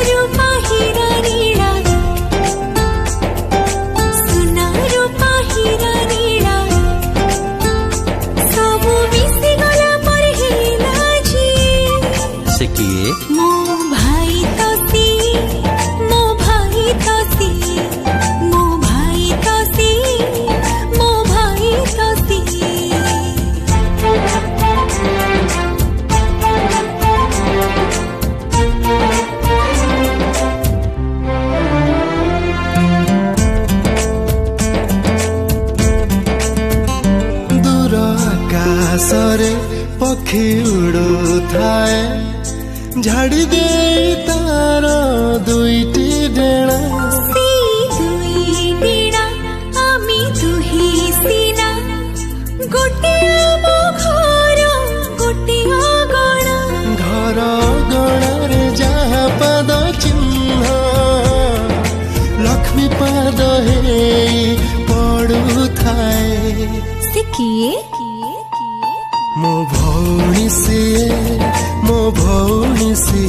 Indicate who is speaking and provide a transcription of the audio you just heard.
Speaker 1: रूपा हीरा नीला सुना रूपा हीरा नीला सबू मिसी गला पर हिला जी
Speaker 2: से किए
Speaker 1: मो भाई तसी मो भाई तसी मो भाई तसी मो भाई तसी
Speaker 3: आकाशरे पक्षी उड़ू थाए झाड़ी दे तार दुईटी डेणा
Speaker 1: दुई डेणा आमी दुही सीना गोटिया मो घर गोटिया गणा
Speaker 3: घर गणारे जहा पद चिन्ह लक्ष्मी पद हे पड़ू थाए
Speaker 1: से किए
Speaker 3: मो भौणी से